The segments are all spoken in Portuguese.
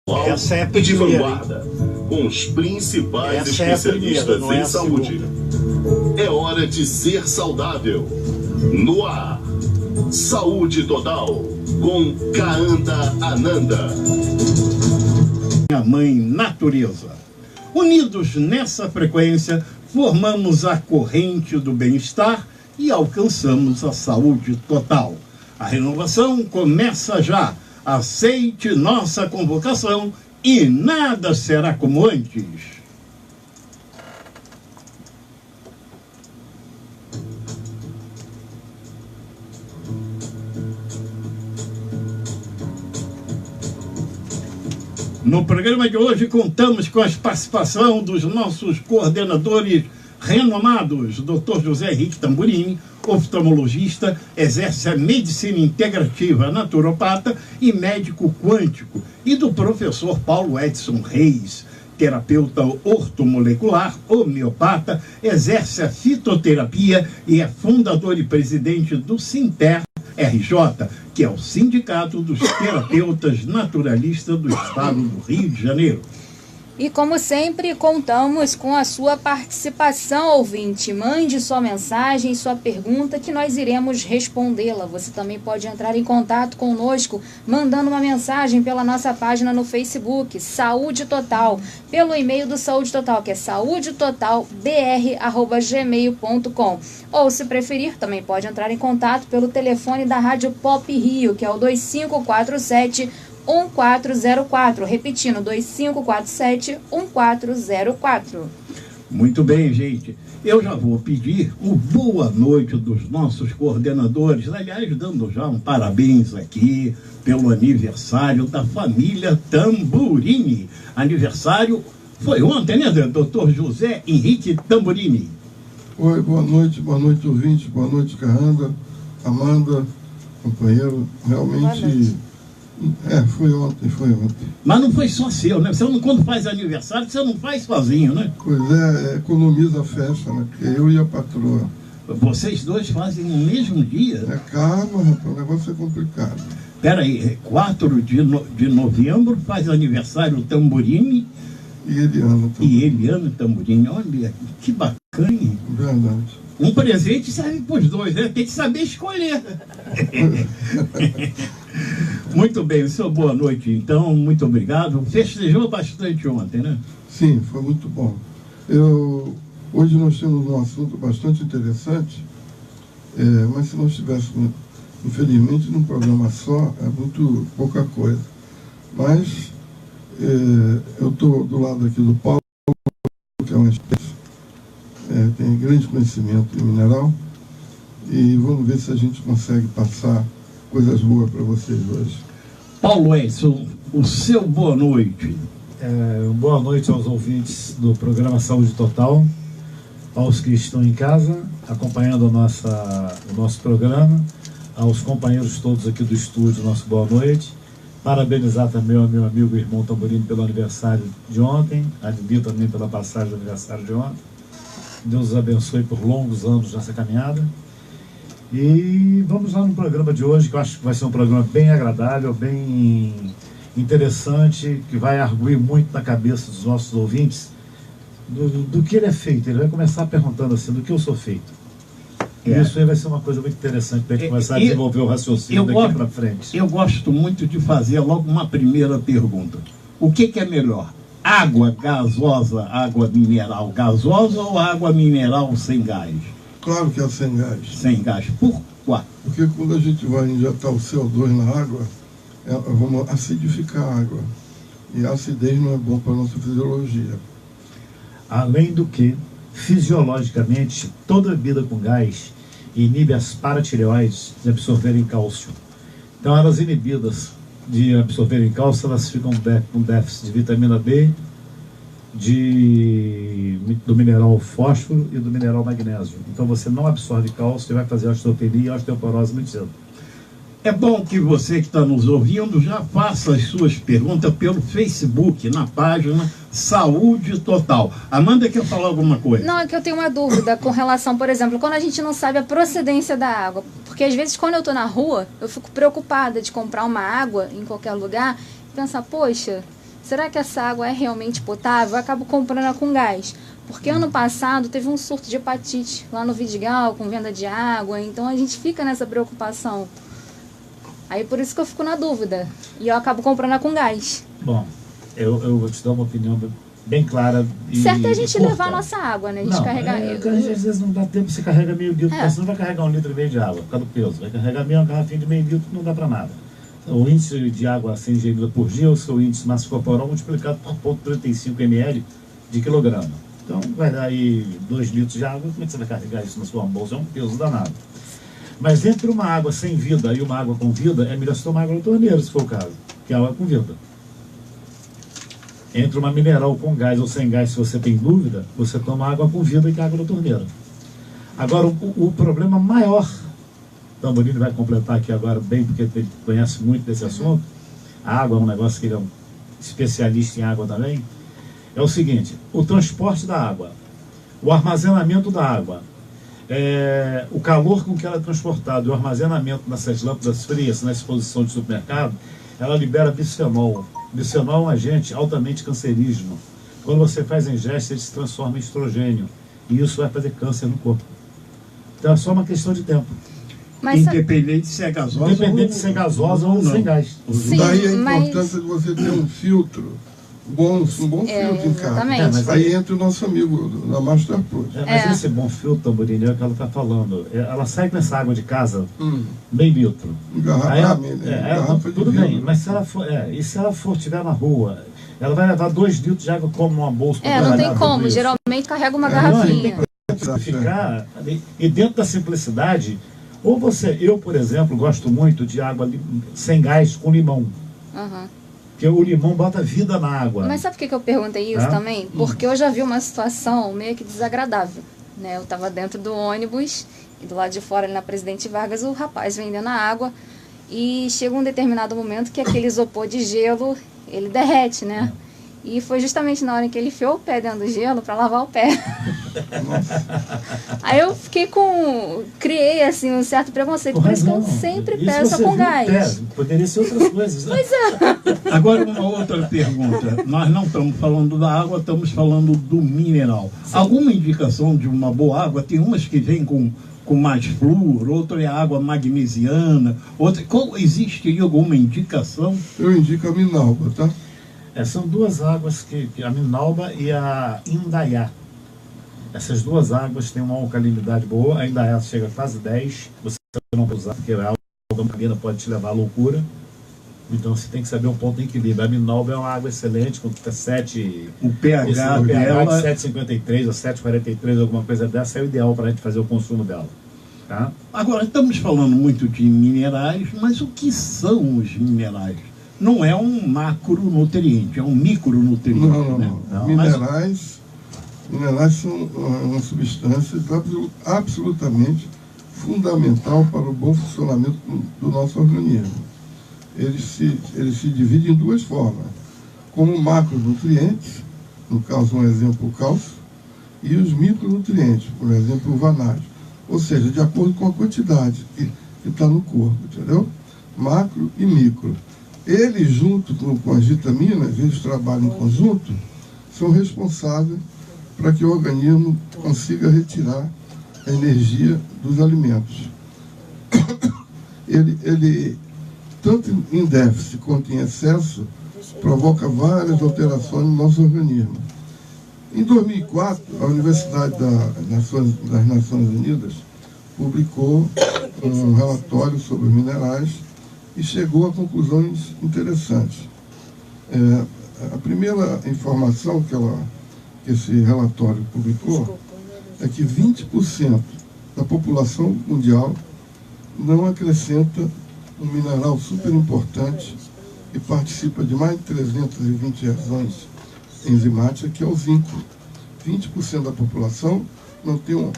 Essa é a de primeira, vanguarda, com os principais Essa é a especialistas primeira, não é em a saúde. É hora de ser saudável. No ar, Saúde Total, com Kaanda Ananda. Minha mãe natureza. Unidos nessa frequência, formamos a corrente do bem-estar e alcançamos a saúde total. A renovação começa já. Aceite nossa convocação e nada será como antes. No programa de hoje contamos com a participação dos nossos coordenadores renomados, Dr. José Henrique Tamburini, oftalmologista, exerce a medicina integrativa, naturopata e médico quântico, e do professor Paulo Edson Reis, terapeuta ortomolecular, homeopata, exerce a fitoterapia e é fundador e presidente do Sinter RJ, que é o Sindicato dos Terapeutas Naturalistas do Estado do Rio de Janeiro. E como sempre, contamos com a sua participação, ouvinte. Mande sua mensagem, sua pergunta, que nós iremos respondê-la. Você também pode entrar em contato conosco, mandando uma mensagem pela nossa página no Facebook, Saúde Total, pelo e-mail do Saúde Total, que é saudetotalbr@gmail.com. Ou, se preferir, também pode entrar em contato pelo telefone da Rádio Pop Rio, que é o 2547-1404, repetindo, 2547-1404. Muito bem, gente. Eu já vou pedir uma boa noite dos nossos coordenadores, aliás, dando já um parabéns aqui pelo aniversário da família Tamburini. Aniversário foi ontem, né, doutor José Henrique Tamburini? Oi, boa noite ouvintes, boa noite, Kaanda, Amanda, companheiro, realmente... Foi ontem. Mas não foi só seu, né? Você não, quando faz aniversário, você não faz sozinho, né? Pois é, economiza a festa, né? Porque eu e a patroa. Vocês dois fazem no mesmo dia? Calma, rapaz, o negócio é complicado. Peraí, 4 de novembro faz aniversário o Tamburini e Eliana Tamburini. Olha, que bacana. Verdade. Um presente serve para os dois, né? Tem que saber escolher. Muito bem, seu boa noite, então, muito obrigado. Festejou bastante ontem, né? Sim, foi muito bom. Hoje nós temos um assunto bastante interessante, mas se nós estivéssemos, infelizmente, num programa só, é muito pouca coisa. Mas eu estou do lado aqui do Paulo, que é uma espécie, tem grande conhecimento em mineral, e vamos ver se a gente consegue passar coisas boas para vocês hoje. Paulo Edson, o seu boa noite. Boa noite aos ouvintes do programa Saúde Total, aos que estão em casa acompanhando o nosso programa, aos companheiros todos aqui do estúdio, nosso boa noite. Parabenizar também ao meu amigo e irmão Tamburini pelo aniversário de ontem, a Lili também pela passagem do aniversário de ontem. Deus os abençoe por longos anos nessa caminhada. E vamos lá no programa de hoje, que eu acho que vai ser um programa bem agradável, bem interessante, que vai arguir muito na cabeça dos nossos ouvintes do que ele é feito. Ele vai começar perguntando assim, do que eu sou feito. E isso aí vai ser uma coisa muito interessante para a gente começar a desenvolver o raciocínio daqui para frente. Eu gosto muito de fazer logo uma primeira pergunta. O que é melhor? Água gasosa, água mineral gasosa ou água mineral sem gás? Claro que é sem gás. Sem gás. Por quê? Porque quando a gente vai injetar o CO2 na água, vamos acidificar a água. E a acidez não é bom para a nossa fisiologia. Além do que, fisiologicamente, toda bebida com gás inibe as paratireoides de absorverem cálcio. Então, elas inibidas de absorverem cálcio, elas ficam com déficit de vitamina B, do mineral fósforo e do mineral magnésio. Então você não absorve cálcio e vai fazer osteopenia e osteoporose muito cedo. É bom que você que está nos ouvindo já faça as suas perguntas pelo Facebook, na página Saúde Total. Amanda quer falar alguma coisa? Não, é que eu tenho uma dúvida com relação, por exemplo, quando a gente não sabe a procedência da água. Porque às vezes quando eu estou na rua, eu fico preocupada de comprar uma água em qualquer lugar e pensar, poxa, será que essa água é realmente potável? Eu acabo comprando ela com gás. Porque ano passado teve um surto de hepatite lá no Vidigal, com venda de água, então a gente fica nessa preocupação. Aí por isso que eu fico na dúvida. E eu acabo comprando ela com gás. Bom, eu vou te dar uma opinião bem clara. Certo é a gente curta. levar a nossa água, né? A gente Não, carregar. às vezes não dá tempo, você carrega meio litro, você não vai carregar 1,5 litro de água por causa do peso. Vai carregar meio uma garrafinha de meio litro, não dá para nada. Então, o índice de água a ser ingerida por dia, o seu índice massa corporal multiplicado por 0,35 ml de quilograma. Então vai dar aí 2 litros de água, como é que você vai carregar isso na sua bolsa? É um peso danado. Mas entre uma água sem vida e uma água com vida, é melhor você tomar água da torneira, se for o caso, que é água com vida. Entre uma mineral com gás ou sem gás, se você tem dúvida, você toma água com vida que é água da torneira. Agora, o problema maior, o Tamburini vai completar aqui agora bem, porque ele conhece muito desse assunto, a água é um negócio que ele é um especialista em água também, é o seguinte: o transporte da água, o armazenamento da água, o calor com que ela é transportada e o armazenamento nessas lâmpadas frias, na exposição de supermercado, ela libera bisfenol. Bisfenol é um agente altamente cancerígeno. Quando você faz a ingesta, ele se transforma em estrogênio. E isso vai fazer câncer no corpo. Então é só uma questão de tempo. Mas Independente de ser gasosa Independente de ser gasosa ou sem gás. Sim, Daí a mas- importância de você ter um filtro, um bom filtro em casa. exatamente. mas Aí entra o nosso amigo da Master Plus. Mas esse bom filtro, Tamburini, é o que ela está falando. Ela sai com essa água de casa, meio litro. Garrafa de tudo vidro. bem, mas se ela for, e se ela for estiver na rua, ela vai levar 2 litros de água como uma bolsa. pra não tem trabalhar, como. tudo isso. Geralmente carrega uma Não, garrafinha. Ficar, e dentro da simplicidade, ou você, eu, por exemplo, gosto muito de água sem gás com limão. Aham. Porque o limão bota vida na água. Mas sabe por que eu perguntei isso também? Porque eu já vi uma situação meio que desagradável, né? Eu tava dentro do ônibus e do lado de fora, ali na Presidente Vargas, o rapaz vendendo a água, e chega um determinado momento que aquele isopor de gelo, ele derrete, né? E foi justamente na hora em que ele enfiou o pé dentro do gelo para lavar o pé. Aí eu criei assim um certo preconceito, por isso que eu sempre Isso peço você com viu, gás. poderia ser outras coisas. Né? Agora, uma outra pergunta. Nós não estamos falando da água, estamos falando do mineral. Sim. Alguma indicação de uma boa água? Tem umas que vêm com mais flúor, outra é água magnesiana, outra... Existe aí alguma indicação? Eu indico a Minalba, tá? São duas águas, a Minalba e a Indaiá. Essas duas águas têm uma alcalinidade boa, a Indaiá chega a quase 10, você não pode usar, porque a água marina pode te levar à loucura. Então você tem que saber um ponto de equilíbrio. A Minalba é uma água excelente, com 7... O pH o pH dela... de 7,53 ou 7,43, alguma coisa dessa, é o ideal para a gente fazer o consumo dela. Tá? Agora, estamos falando muito de minerais, mas o que são os minerais? Não é um macronutriente, é um micronutriente. Não. Né? Minerais são uma substância absolutamente fundamental para o bom funcionamento do nosso organismo. Eles se dividem em duas formas, como macronutrientes, no caso, um exemplo, o cálcio, e os micronutrientes, por exemplo, o vanádio. Ou seja, de acordo com a quantidade que está no corpo, entendeu? Macro e micro. Eles, junto com as vitaminas, eles trabalham em conjunto, são responsáveis para que o organismo consiga retirar a energia dos alimentos. Ele tanto em déficit quanto em excesso, provoca várias alterações no nosso organismo. Em 2004, a Universidade das Nações Unidas publicou um relatório sobre os minerais e chegou a conclusões interessantes. A primeira informação que esse relatório publicou é que 20% da população mundial não acrescenta um mineral super importante e participa de mais de 320 reações enzimáticas, que é o zinco. 20% da população não tem um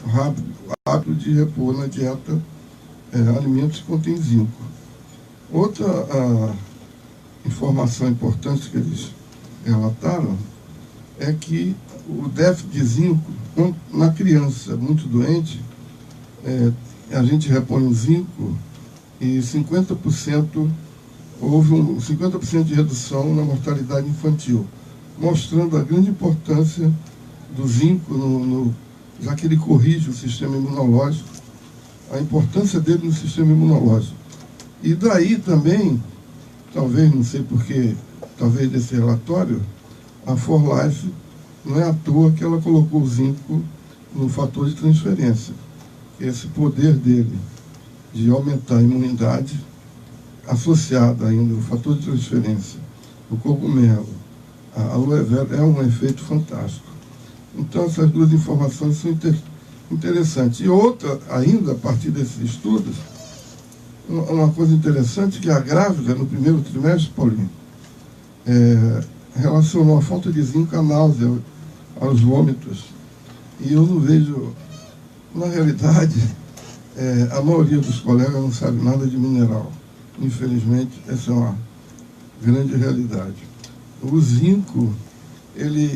hábito de repor na dieta alimentos que contêm zinco. Outra informação importante que eles relataram é que o déficit de zinco, na criança muito doente, a gente repõe o zinco e 50% houve 50% de redução na mortalidade infantil, mostrando a grande importância do zinco, já que ele corrige o sistema imunológico, a importância dele no sistema imunológico. E daí também, talvez, não sei porquê, talvez desse relatório, a 4Life, não é à toa que ela colocou o zinco no fator de transferência. Esse poder dele de aumentar a imunidade, associado ainda ao fator de transferência, o cogumelo, a aloe vera, é um efeito fantástico. Então, essas duas informações são interessantes. E outra, ainda, a partir desses estudos, uma coisa interessante, que a grávida, no primeiro trimestre, Paulinho, relacionou a falta de zinco à náusea, aos vômitos. E eu não vejo, na realidade, a maioria dos colegas não sabe nada de mineral. Infelizmente, essa é uma grande realidade. O zinco,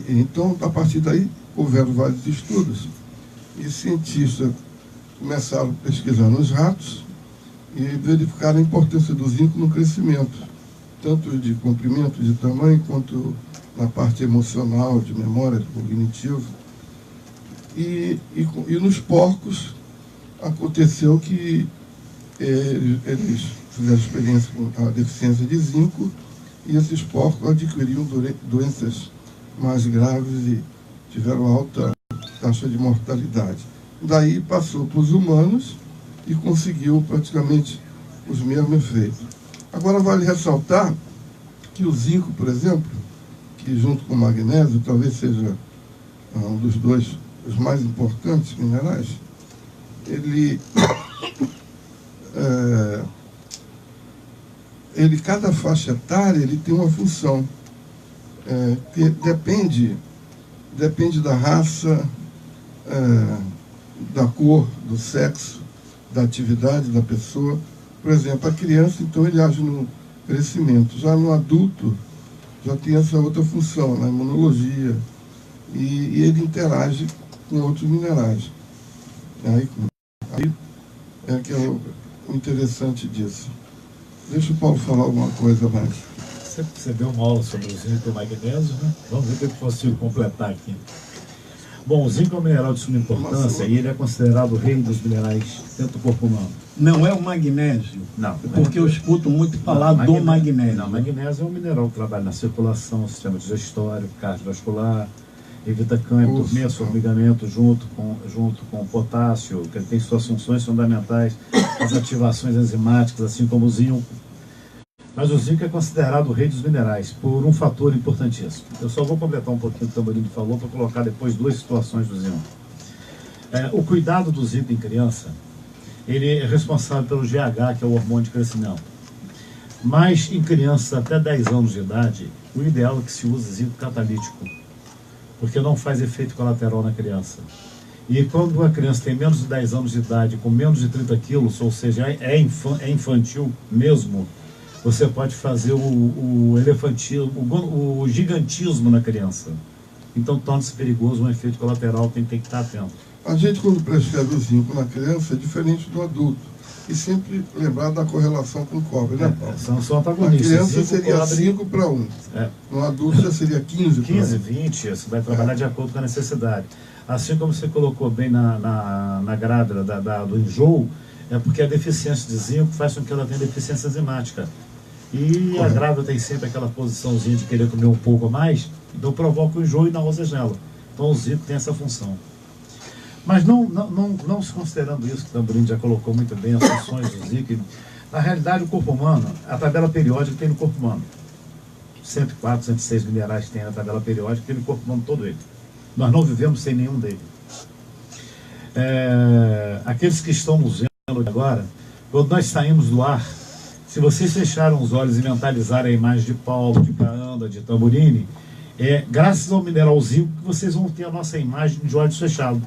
então, a partir daí, houveram vários estudos, e cientistas começaram a pesquisar nos ratos e verificaram a importância do zinco no crescimento, tanto de comprimento, de tamanho, quanto na parte emocional, de memória, de cognitivo. E nos porcos aconteceu que eles fizeram experiência com a deficiência de zinco, e esses porcos adquiriam doenças mais graves e tiveram alta taxa de mortalidade. Daí passou para os humanos e conseguiu praticamente os mesmos efeitos. Agora vale ressaltar que o zinco, por exemplo, que junto com o magnésio talvez seja um dos dois os mais importantes minerais, cada faixa etária ele tem uma função que depende da raça, da cor, do sexo, da atividade da pessoa. Por exemplo, a criança, então, ele age no crescimento. Já no adulto, já tem essa outra função, na imunologia, e ele interage com outros minerais. Aí é que é o interessante disso. Deixa o Paulo falar alguma coisa mais. Você deu uma aula sobre o zinco e o magnésio, né? Vamos ver o que eu consigo completar aqui. Bom, o zinco é um mineral de suma importância e ele é considerado o rei dos minerais dentro do corpo humano. Não é o magnésio? Não. Porque eu escuto muito falar do magnésio. Não, magnésio é um mineral que trabalha na circulação, sistema digestório, cardiovascular, evita câncer, dormir, formigamento junto com o potássio, que ele tem suas funções fundamentais, as ativações enzimáticas, assim como o zinco. Mas o zinco é considerado o rei dos minerais, por um fator importantíssimo. Eu só vou completar um pouquinho o que o Tamborino falou, para colocar depois duas situações do zinco. O cuidado do zinco em criança, ele é responsável pelo GH, que é o hormônio de crescimento. Mas em crianças até 10 anos de idade, o ideal é que se use zinco catalítico, porque não faz efeito colateral na criança. E quando a criança tem menos de 10 anos de idade, com menos de 30 quilos, ou seja, é infantil mesmo, você pode fazer o elefantismo, o gigantismo na criança. Então torna-se perigoso, um efeito colateral que tem que estar atento. A gente, quando prescreve o zinco na criança, é diferente do adulto. E sempre lembrar da correlação com o cobre, né, Paulo? São antagonistas. A criança seria 5 para 1. No adulto já seria 15 para 1. 15, 20, você vai trabalhar de acordo com a necessidade. Assim como você colocou bem na grávida do enjoo, é porque a deficiência de zinco faz com que ela tenha deficiência enzimática. E a grávida tem sempre aquela posiçãozinha de querer comer um pouco a mais, então provoca o enjoo e náuseas nela. Então o zinco tem essa função. Mas não se considerando isso, que o Tamborino já colocou muito bem, as funções do zinco, na realidade o corpo humano, a tabela periódica tem no corpo humano. 104, 106 minerais que tem na tabela periódica, tem no corpo humano todo ele. Nós não vivemos sem nenhum dele. Aqueles que estão nos vendo agora, quando nós saímos do ar, se vocês fecharam os olhos e mentalizarem a imagem de Paulo, de Caanda, de Tamborine, graças ao mineral zinco que vocês vão ter a nossa imagem de olhos fechados.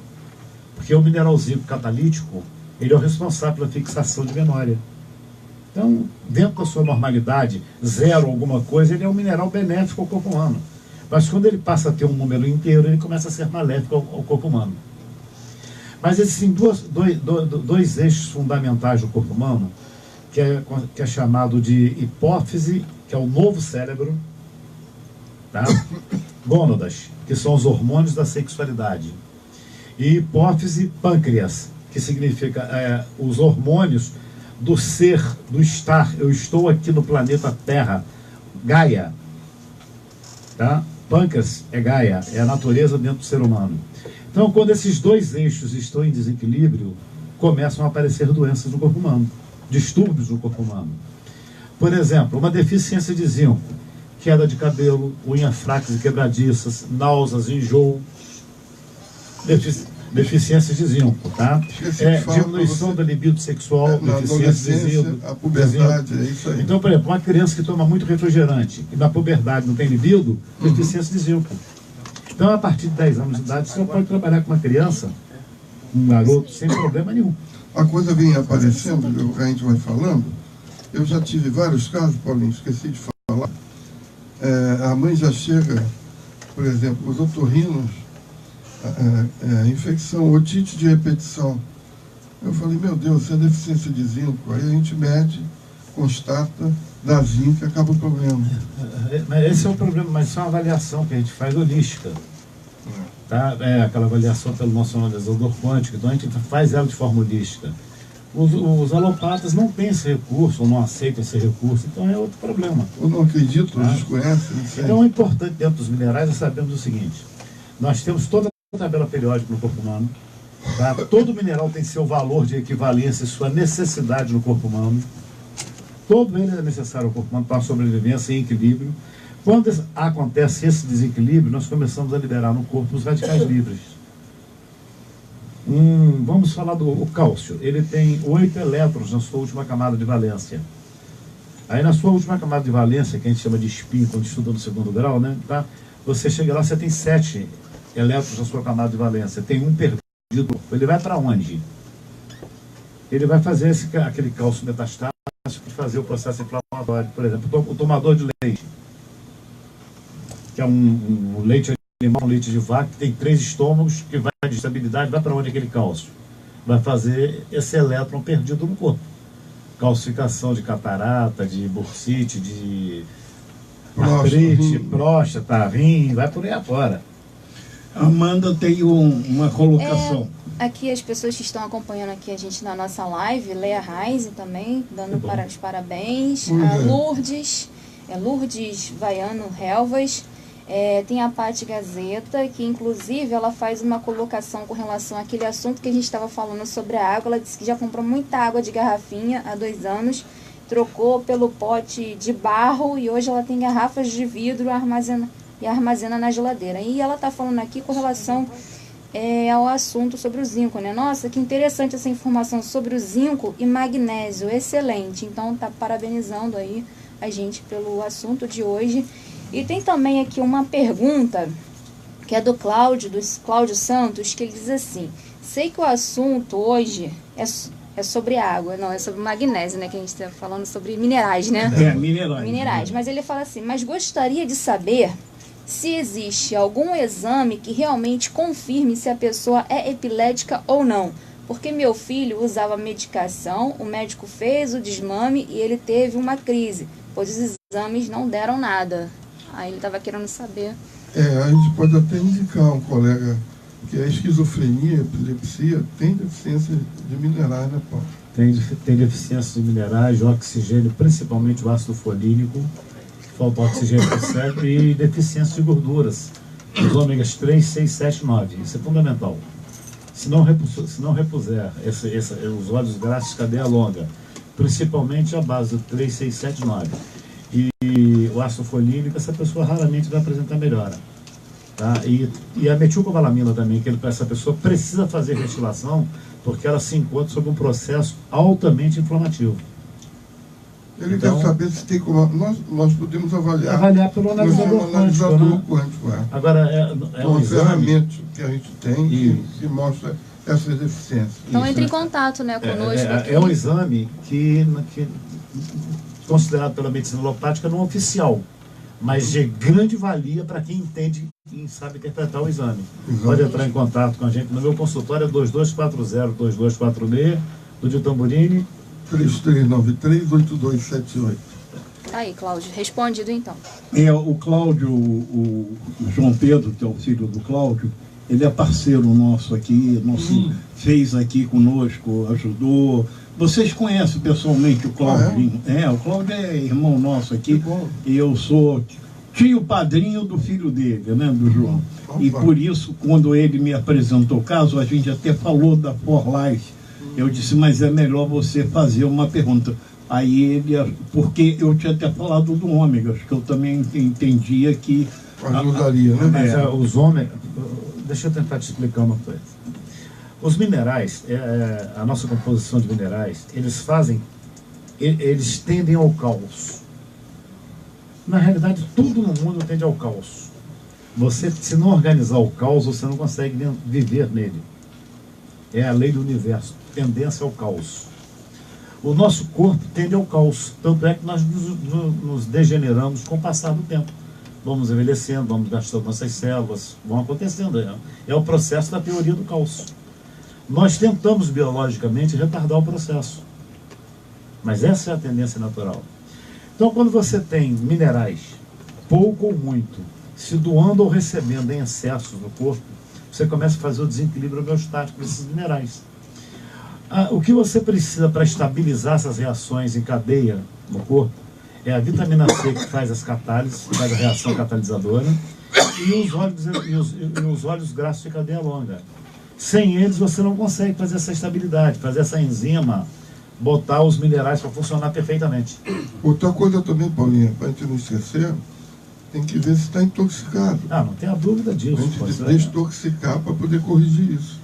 Porque o mineral zinco catalítico, ele é o responsável pela fixação de memória. Então, dentro da sua normalidade, 0 alguma coisa, ele é um mineral benéfico ao corpo humano. Mas quando ele passa a ter um número inteiro, ele começa a ser maléfico ao corpo humano. Mas existem dois eixos fundamentais do corpo humano, que é chamado de hipófise, que é o novo cérebro, tá? Gônadas, que são os hormônios da sexualidade, e hipófise, pâncreas, que significa os hormônios do ser, do estar. Eu estou aqui no planeta Terra, Gaia, tá? Pâncreas é Gaia, é a natureza dentro do ser humano. Então, quando esses dois eixos estão em desequilíbrio, começam a aparecer doenças no corpo humano, distúrbios no corpo humano. Por exemplo, uma deficiência de zinco, queda de cabelo, unhas fracas e quebradiças, náuseas, enjoo, deficiência de zinco, tá? Diminuição da libido sexual, deficiência de zinco, a puberdade, é isso aí. Então, por exemplo, uma criança que toma muito refrigerante e na puberdade não tem libido, deficiência de zinco. Então, a partir de 10 anos de idade, você pode trabalhar com uma criança, um garoto, sem problema nenhum. A coisa vem aparecendo, a gente vai falando. Eu já tive vários casos, Paulinho, esqueci de falar. A mãe já chega, por exemplo, os otorrinos, infecção, otite de repetição. Eu falei, meu Deus, isso é deficiência de zinco. Aí a gente mede, constata, dá zinco e acaba o problema. Mas esse é o problema, mas isso é uma avaliação que a gente faz holística. Tá? Aquela avaliação pelo nosso analisador quântico, então a gente faz ela de forma holística. Os alopatas não têm esse recurso, ou não aceitam esse recurso, então é outro problema. Eu não acredito, tá? Desconhecem. Então o importante dentro dos minerais é sabermos o seguinte: nós temos toda a tabela periódica no corpo humano, tá? Todo mineral tem seu valor de equivalência e sua necessidade no corpo humano. Todo ele é necessário ao corpo humano para a sobrevivência e equilíbrio. Quando acontece esse desequilíbrio, nós começamos a liberar no corpo os radicais livres. Vamos falar do cálcio. Ele tem 8 elétrons na sua última camada de valência. Aí na sua última camada de valência, que a gente chama de spin, quando estuda no segundo grau, né, tá? Você chega lá, você tem 7 elétrons na sua camada de valência. Tem um perdido. Ele vai para onde? Ele vai fazer aquele cálcio metastático de fazer o processo inflamatório. Por exemplo, o tomador de leite, que é um leite animal, um leite de vaca, que tem 3 estômagos, que vai de estabilidade, vai para onde aquele cálcio? Vai fazer esse elétron perdido no corpo. Calcificação de catarata, de bursite, de artrite, próstata, rim, vai por aí afora. Amanda tem uma colocação. Aqui as pessoas que estão acompanhando aqui a gente na nossa live, Leia Reise também, dando os parabéns. A Lourdes, Lourdes Vaiano Relvas. Tem a Paty Gazeta, que inclusive ela faz uma colocação com relação àquele assunto que a gente estava falando sobre a água. Ela disse que já comprou muita água de garrafinha há 2 anos, trocou pelo pote de barro e hoje ela tem garrafas de vidro e armazena na geladeira. E ela está falando aqui com relação ao assunto sobre o zinco, né? Nossa, que interessante essa informação sobre o zinco e magnésio, excelente. Então está parabenizando aí a gente pelo assunto de hoje. E tem também aqui uma pergunta, que é do Cláudio Santos, que ele diz assim: sei que o assunto hoje é sobre água, não, é sobre magnésio, né, que a gente está falando sobre minerais, né? Minerais, mas ele fala assim, mas gostaria de saber se existe algum exame que realmente confirme se a pessoa é epilética ou não. Porque meu filho usava medicação, o médico fez o desmame e ele teve uma crise, pois os exames não deram nada. Aí ele estava querendo saber. A gente pode até indicar um colega que a esquizofrenia, epilepsia, tem deficiência de minerais, né, Paulo? Tem deficiência de minerais, de oxigênio, principalmente o ácido folínico, falta oxigênio para o cérebro, e deficiência de gorduras, os ômegas 3, 6, 7, 9. Isso é fundamental. Se não repuser os óleos graxos de cadeia longa, principalmente a base do 3, 6, 7, 9, e o ácido folínico, essa pessoa raramente vai apresentar melhora. Tá? E a metilcobalamina também, que essa pessoa precisa fazer restilação, porque ela se encontra sob um processo altamente inflamativo. Ele quer saber se tem como... Nós podemos avaliar pelo analisador quântico. Agora, é um ferramenta que a gente tem que mostra essas deficiências. Então entre em contato, né, conosco. É um exame que considerado pela medicina alopática não oficial, mas de grande valia para quem entende e sabe interpretar o exame. Exatamente. Pode entrar em contato com a gente no meu consultório, 2240-2246, do de Tamborine, 3393-8278. Aí, Cláudio, respondido então. O Cláudio, o João Pedro, que é o filho do Cláudio, ele é parceiro nosso aqui, fez aqui conosco, ajudou. Vocês conhecem pessoalmente o Cláudio? O Cláudio é irmão nosso aqui, e eu sou tio padrinho do filho dele, né, do João. E por isso, quando ele me apresentou o caso, a gente até falou da For Life. Eu disse, mas é melhor você fazer uma pergunta. Aí ele, porque eu tinha até falado do ômega, que eu também entendia que ajudaria, né? Mas os ômega, deixa eu tentar te explicar uma coisa. Os minerais, a nossa composição de minerais, eles tendem ao caos. Na realidade, tudo no mundo tende ao caos. Você, se não organizar o caos, você não consegue viver nele. É a lei do universo, tendência ao caos. O nosso corpo tende ao caos, tanto é que nós nos degeneramos com o passar do tempo. Vamos envelhecendo, vamos gastando nossas células, vão acontecendo. É o processo da teoria do caos. Nós tentamos biologicamente retardar o processo, mas essa é a tendência natural. Então, quando você tem minerais, pouco ou muito, se doando ou recebendo em excesso no corpo, você começa a fazer o desequilíbrio homeostático desses minerais. O que você precisa para estabilizar essas reações em cadeia no corpo é a vitamina C, que faz as catálises, que faz a reação catalisadora, e os óleos graxos de cadeia longa. Sem eles você não consegue fazer essa estabilidade, fazer essa enzima, botar os minerais para funcionar perfeitamente. Outra coisa também, Paulinha, para a gente não esquecer, tem que ver se está intoxicado. Não tenha dúvida disso. A gente desintoxicar para poder corrigir isso.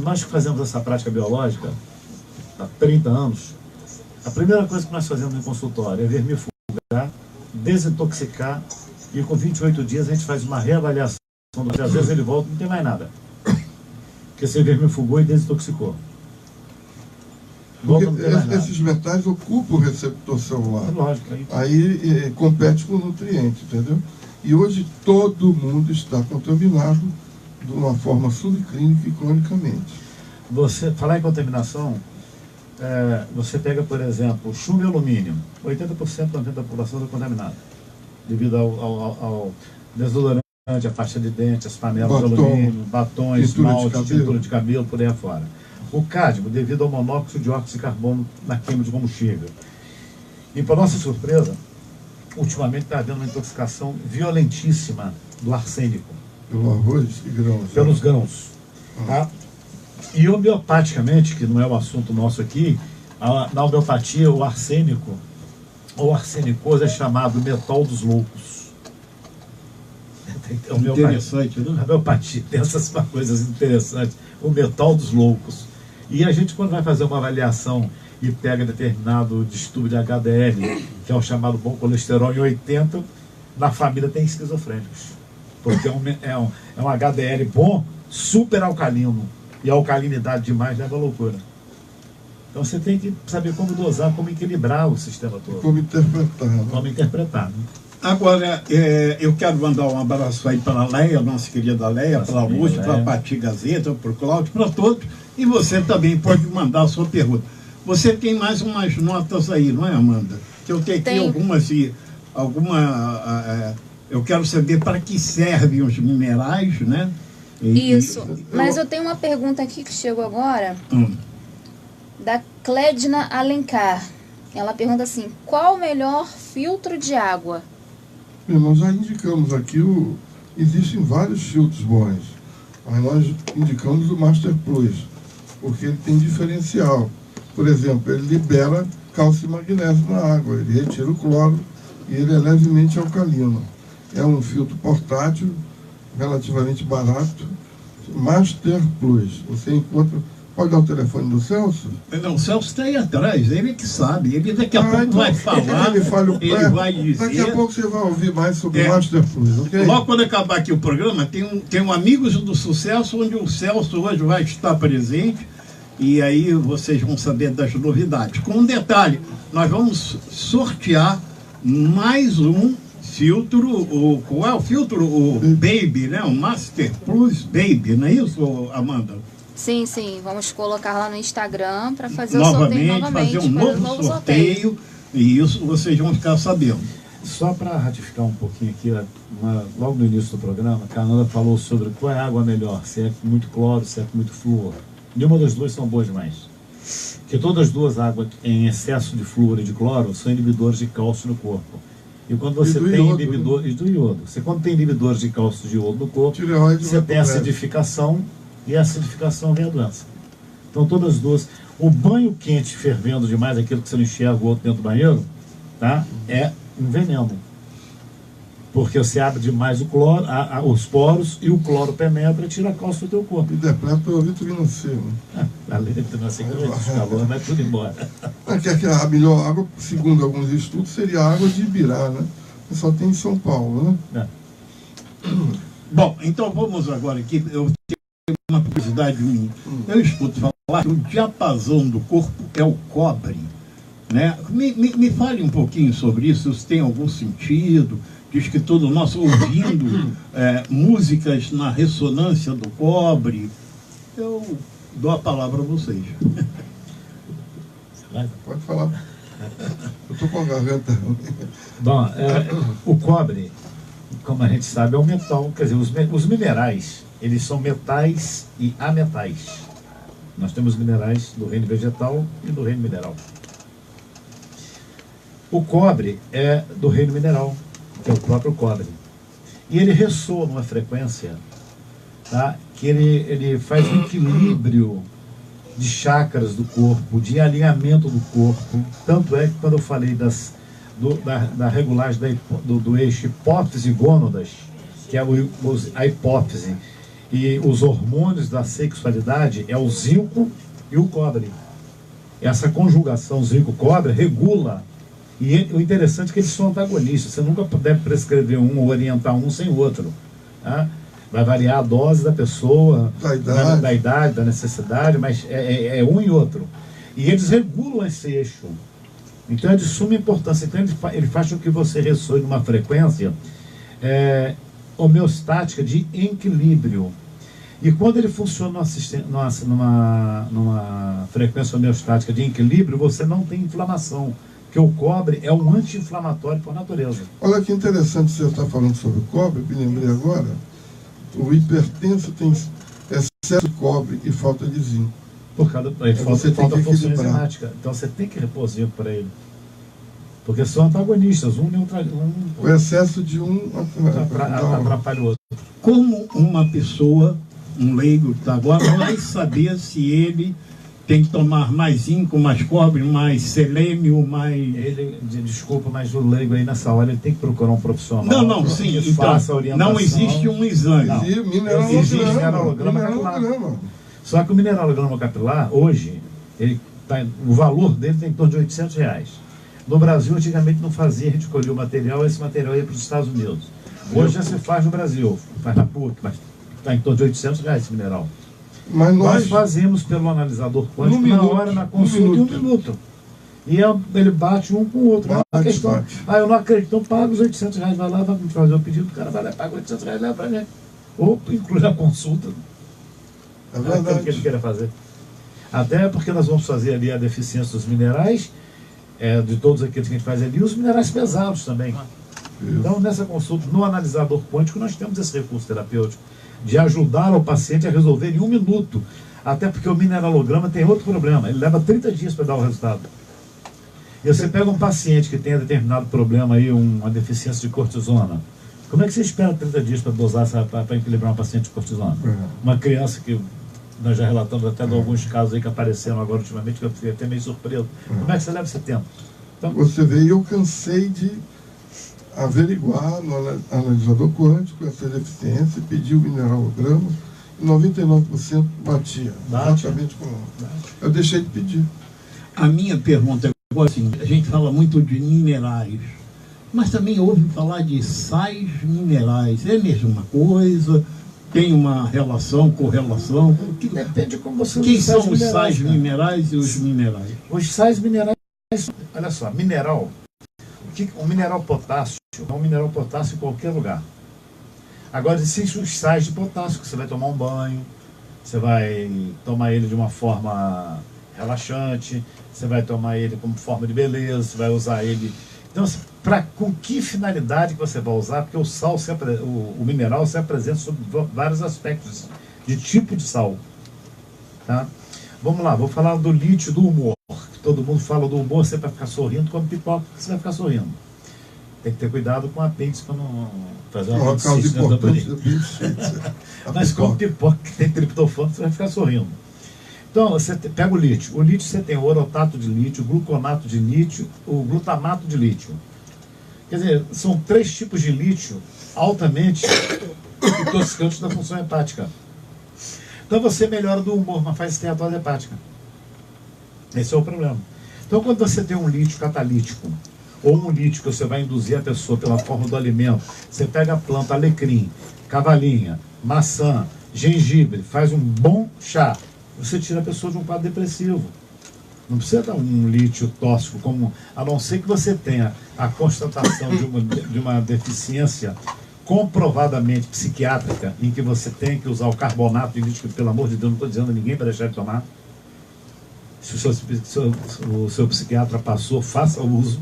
Nós que fazemos essa prática biológica há 30 anos, a primeira coisa que nós fazemos no consultório é vermifugar, desintoxicar, e com 28 dias a gente faz uma reavaliação, porque às vezes ele volta e não tem mais nada. Porque você vermifugou e desintoxicou. Esses metais ocupam o receptor celular. É lógico. Aí compete com o nutriente, entendeu? E hoje todo mundo está contaminado de uma forma subclínica e cronicamente. Você falar em contaminação, você pega, por exemplo, chumbo e alumínio. 80% da população está contaminada, devido ao desodorante, a pasta de dente, as panelas de alumínio, batons, esmalte, tintura de cabelo, por aí afora. O cádmio, devido ao monóxido de óxido de carbono na queima de combustível. E, para nossa surpresa, ultimamente está havendo uma intoxicação violentíssima do arsênico. Pelo arroz e grãos. Pelos grãos. Tá? E homeopaticamente, que não é o assunto nosso aqui, na homeopatia o arsênico, ou arsenicose, é chamado metal dos loucos. Interessante, né? A homeopatia tem essas coisas interessantes. O metal dos loucos. E a gente, quando vai fazer uma avaliação e pega determinado distúrbio de HDL, que é o chamado bom colesterol, em 80, na família tem esquizofrênicos. Porque é um HDL bom, super alcalino. E a alcalinidade demais leva à loucura. Então você tem que saber como dosar, como equilibrar o sistema todo. Como interpretar. Né? Como interpretar. Né? Agora, eu quero mandar um abraço aí para a Leia, nossa querida Leia, para a Lúcia, para a Pati Gazeta, para o Cláudio, para todos. E você também pode mandar a sua pergunta. Você tem mais umas notas aí, não é, Amanda? Que eu tenho aqui eu quero saber para que servem os minerais, né? Isso. Mas eu tenho uma pergunta aqui que chegou agora, da Clédina Alencar. Ela pergunta assim, qual o melhor filtro de água? Nós já indicamos aqui, existem vários filtros bons, mas nós indicamos o Master Plus, porque ele tem diferencial. Por exemplo, ele libera cálcio e magnésio na água, ele retira o cloro e ele é levemente alcalino. É um filtro portátil, relativamente barato, Master Plus. Você encontra... Pode dar o telefone do Celso? Não, o Celso está aí atrás, ele que sabe. Ele daqui a pouco vai falar, ele vai dizer... Daqui a pouco você vai ouvir mais sobre o Master Plus, ok? Logo quando acabar aqui o programa, tem um Amigos do Sucesso, onde o Celso hoje vai estar presente, e aí vocês vão saber das novidades. Com um detalhe, nós vamos sortear mais um filtro, qual é o filtro? O Baby, né? O Master Plus Baby, não é isso, Amanda? Sim, vamos colocar lá no Instagram para fazer o sorteio novamente. Fazer um novo sorteio, e isso vocês vão ficar sabendo. Só para ratificar um pouquinho aqui, logo no início do programa, a Cananda falou sobre qual é a água melhor, se é muito cloro, se é muito flúor. Nenhuma das duas são boas demais. Porque todas as duas águas em excesso de flúor e de cloro são inibidores de cálcio no corpo. E quando você tem inibidores do iodo, quando tem inibidores de cálcio de iodo no corpo, você tem acidificação, e a acidificação vem a doença. Então todas as duas. O banho quente fervendo demais, aquilo que você não enxerga o outro dentro do banheiro, tá? É um veneno. Porque você abre demais o cloro, os poros, e o cloro penetra e tira a cálcio do teu corpo. E depleta a vitamina C, né? A vitamina C que é calor, vai tudo embora. A melhor água, segundo alguns estudos, seria a água de Ibirá, né? Só tem em São Paulo, né? Bom, então vamos agora aqui. Eu tenho uma curiosidade minha. Eu escuto falar que o diapasão do corpo é o cobre, né? Me fale um pouquinho sobre isso, se tem algum sentido. Diz que todo nosso ouvindo músicas na ressonância do cobre. Eu dou a palavra a vocês. Pode falar. Eu estou com a garganta. Bom, o cobre, como a gente sabe, é um metal. Quer dizer, os minerais, eles são metais e ametais. Nós temos minerais do reino vegetal e do reino mineral. O cobre é do reino mineral, que é o próprio cobre. E ele ressoa numa frequência, tá? Que ele faz um equilíbrio de chakras do corpo, de alinhamento do corpo. Tanto é que quando eu falei da regulagem do eixo hipófise e gônadas, que é a hipófise, e os hormônios da sexualidade, é o zinco e o cobre. Essa conjugação zinco-cobre regula. E o interessante é que eles são antagonistas. Você nunca deve prescrever um ou orientar um sem o outro. Tá? Vai variar a dose da pessoa, da idade, da necessidade, mas é um e outro. E eles regulam esse eixo. Então é de suma importância. Então ele faz com que você ressoe numa frequência homeostática de equilíbrio. E quando ele funciona numa frequência homeostática de equilíbrio, você não tem inflamação. Porque o cobre é um anti-inflamatório por natureza. Olha que interessante você estar falando sobre o cobre, me lembrei agora. O hipertenso tem excesso de cobre e falta de zinco. Por causa falta função enzimática. Então você tem que repor zinco para ele. Porque são antagonistas, o excesso de um atrapalha o outro. Como uma pessoa, um leigo que está agora, vai saber se ele tem que tomar mais zinco, mais cobre, mais selênio, mais... Desculpa, mas o leigo aí nessa hora ele tem que procurar um profissional. Não, sim, então, não existe um exame. Não. Existe mineralograma capilar. Só que o mineralograma capilar, hoje, o valor dele tem em torno de R$800. No Brasil, antigamente não fazia, a gente colhia o material, esse material ia para os Estados Unidos. Hoje já se faz no Brasil, faz na PUC, mas está em torno de R$800 esse mineral. Mas nós fazemos pelo analisador quântico na hora, na consulta, de 1 minuto. E ele bate um com o outro. Eu não acredito, então paga os R$800, vai lá, vai fazer o pedido, o cara vai lá, paga R$800, leva para a gente. Ou inclui a consulta. É verdade. Aquilo que ele queira fazer. Até porque nós vamos fazer ali a deficiência dos minerais, de todos aqueles que a gente faz ali, e os minerais pesados também. Então, nessa consulta, no analisador quântico, nós temos esse recurso terapêutico de ajudar o paciente a resolver em 1 minuto. Até porque o mineralograma tem outro problema. Ele leva 30 dias para dar o resultado. E você pega um paciente que tenha determinado problema aí, uma deficiência de cortisona. Como é que você espera 30 dias para dosar, para equilibrar um paciente de cortisona? Uma criança que nós já relatamos até de alguns casos aí que apareceram agora ultimamente, que eu fiquei até meio surpreso. Como é que você leva esse tempo? Então, você vê, eu cansei de averiguar no analisador quântico essa deficiência, pedir o mineralograma, e 99% batia. Exatamente como eu deixei de pedir. A minha pergunta é agora, assim, a gente fala muito de minerais, mas também ouve falar de sais minerais. É a mesma coisa? Tem uma relação, correlação? Depende de como você Quem são os sais minerais e os minerais? Os sais minerais, olha só, mineral. O mineral potássio é um mineral potássio em qualquer lugar. Agora, existem os sais de potássio, que você vai tomar um banho, você vai tomar ele de uma forma relaxante, você vai tomar ele como forma de beleza, você vai usar ele... Então, com que finalidade que você vai usar? Porque o sal, o mineral se apresenta sob vários aspectos de tipo de sal. Tá? Vamos lá, vou falar do lítio, do humor. Todo mundo fala do humor, você vai ficar sorrindo, come pipoca, você vai ficar sorrindo. Tem que ter cuidado com a apêndice para não fazer uma apendicite na tamborim. Mas come pipoca que tem triptofano, você vai ficar sorrindo. Então, você pega o lítio. O lítio você tem o orotato de lítio, o gluconato de lítio, o glutamato de lítio. Quer dizer, são 3 tipos de lítio altamente intoxicantes da função hepática. Então você melhora do humor, mas faz esteatose hepática. Esse é o problema. Então quando você tem um lítio catalítico, ou um lítio que você vai induzir a pessoa pela forma do alimento, você pega a planta alecrim, cavalinha, maçã, gengibre, faz um bom chá, você tira a pessoa de um quadro depressivo. Não precisa dar um lítio tóxico, a não ser que você tenha a constatação de uma deficiência comprovadamente psiquiátrica, em que você tem que usar o carbonato de lítio, que, pelo amor de Deus, não estou dizendo a ninguém para deixar de tomar. Se o seu psiquiatra passou, faça o uso.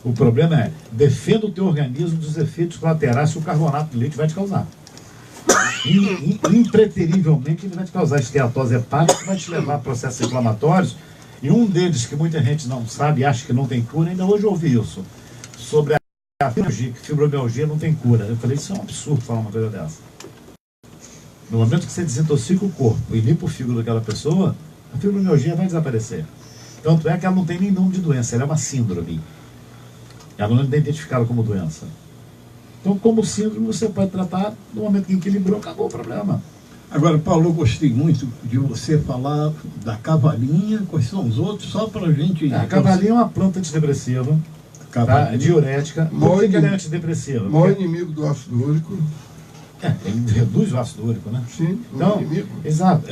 O problema é, defenda o teu organismo dos efeitos colaterais que o carbonato de lítio vai te causar. Impreterivelmente ele vai te causar esteatose hepática, vai te levar a processos inflamatórios, e um deles que muita gente não sabe, acha que não tem cura, ainda hoje eu ouvi isso, sobre a fibromialgia não tem cura. Eu falei, isso é um absurdo falar uma coisa dessa. No momento que você desintoxica o corpo e limpa o fígado daquela pessoa, a fibromialgia vai desaparecer. Tanto é que ela não tem nem nome de doença, ela é uma síndrome. Ela não é identificada como doença. Então, como síndrome, você pode tratar no momento que equilibrou, acabou o problema. Agora, Paulo, eu gostei muito de você falar da cavalinha, quais são os outros, só para a gente... A cavalinha é uma planta antidepressiva, tá? Diurética. Por que ela é antidepressiva? O maior inimigo do ácido úrico. Ele reduz o ácido úrico, né? Sim, então, exato.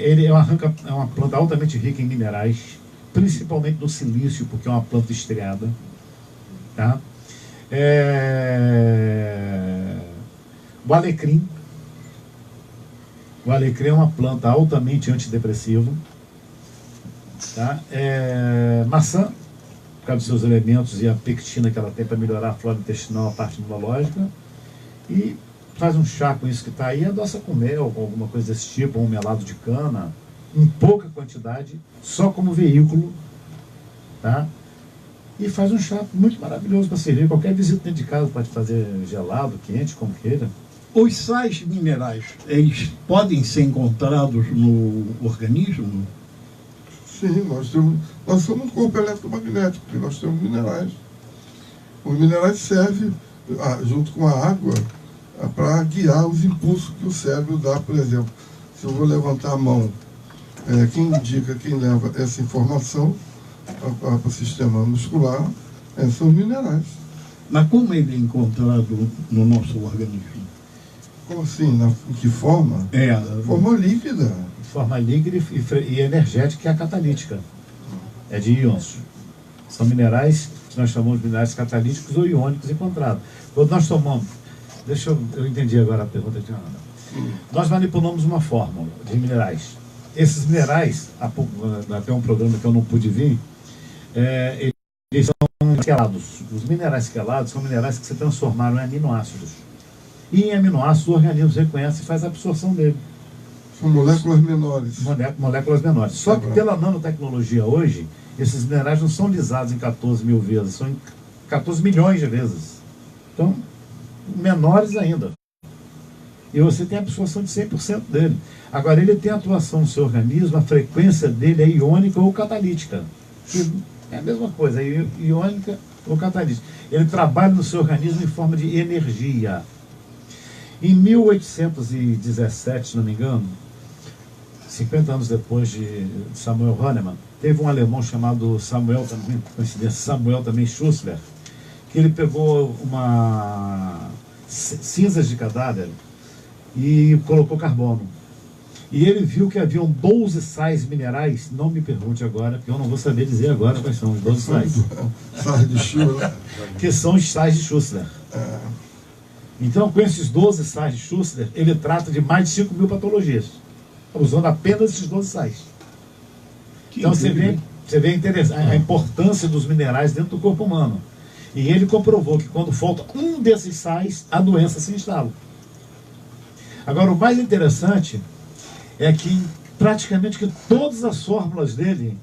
Ele é uma planta altamente rica em minerais, principalmente no silício, porque é uma planta estriada. Tá? O alecrim. O alecrim é uma planta altamente antidepressiva. Tá? Maçã, por causa dos seus elementos e a pectina que ela tem para melhorar a flora intestinal, a parte imunológica. E faz um chá com isso que está aí, adoça com mel, com alguma coisa desse tipo, um melado de cana, em pouca quantidade, só como veículo, tá? E faz um chá muito maravilhoso para servir. Qualquer visita dentro de casa pode fazer gelado, quente, como queira. Os sais minerais, eles podem ser encontrados no organismo? Sim, nós somos um corpo eletromagnético, porque nós temos minerais. Os minerais servem, junto com a água, para guiar os impulsos que o cérebro dá. Por exemplo, se eu vou levantar a mão, quem indica, quem leva essa informação para o sistema muscular são minerais. Mas como ele é encontrado no nosso organismo? Como assim? Em que forma? Forma líquida. Forma líquida e energética, que é a catalítica. É de íons. São minerais que nós chamamos de minerais catalíticos ou iônicos encontrados. Quando nós tomamos... eu entendi agora a pergunta de Ana. Nós manipulamos uma fórmula de minerais. Esses minerais, até um programa que eu não pude vir, eles são quelados. Os minerais quelados são minerais que se transformaram em aminoácidos. E em aminoácidos o organismo reconhece e faz a absorção dele. São moléculas menores. Moléculas menores. Só que pela nanotecnologia hoje, esses minerais não são lisados em 14 mil vezes, são em 14 milhões de vezes. Então, menores ainda. E você tem a absorção de 100% dele. Agora, ele tem atuação no seu organismo, a frequência dele é iônica ou catalítica. É a mesma coisa, é iônica ou catalítica. Ele trabalha no seu organismo em forma de energia. Em 1817, se não me engano, 50 anos depois de Samuel Hahnemann, teve um alemão chamado Samuel também Schussler, que ele pegou cinzas de cadáver e colocou carbono. E ele viu que haviam 12 sais minerais, não me pergunte agora, porque eu não vou saber dizer agora quais são os 12 sais. Sais de Schussler. Que são os sais de Schussler. Então, com esses 12 sais de Schussler, ele trata de mais de 5 mil patologias. usando apenas esses 12 sais. Então você vê a importância dos minerais dentro do corpo humano. E ele comprovou que quando falta um desses sais, a doença se instala. Agora, o mais interessante é que praticamente que todas as fórmulas dele,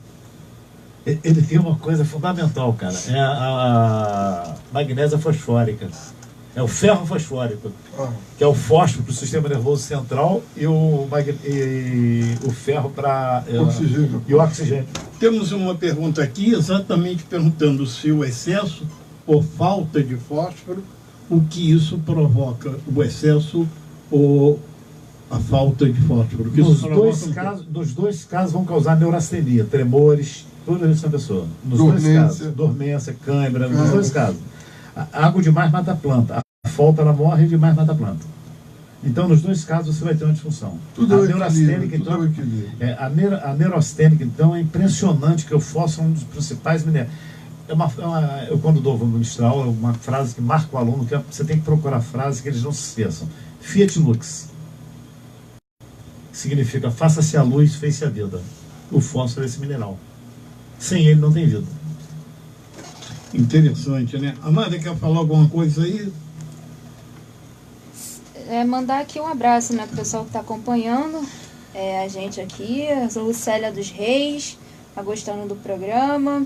ele tem uma coisa fundamental, cara. É a magnésia fosfórica. É o ferro fosfórico, que é o fósforo para o sistema nervoso central e o ferro para e o oxigênio. Temos uma pergunta aqui, exatamente perguntando se o excesso ou falta de fósforo, o que isso provoca, o excesso ou a falta de fósforo. Nos dois casos vão causar neurastenia, tremores, tudo isso na pessoa. Nos dois casos, dormência, cãibra, nos dois casos. A água demais mata a planta, a falta ela morre e demais mata a planta. Então, nos dois casos, você vai ter uma disfunção. A neurastênica, então, a neurastênica, então, é impressionante que o fósforo é um dos principais minerais. Eu, quando dou ministrar aula, uma frase que marca o aluno, que você tem que procurar frases que eles não se esqueçam. Fiat Lux. Significa, faça-se a luz, fez-se a vida. O fósforo é esse mineral. Sem ele não tem vida. Interessante, né? Amanda, quer falar alguma coisa aí? Mandar aqui um abraço, né, pro pessoal que está acompanhando a gente aqui, a Lucélia dos Reis, tá gostando do programa.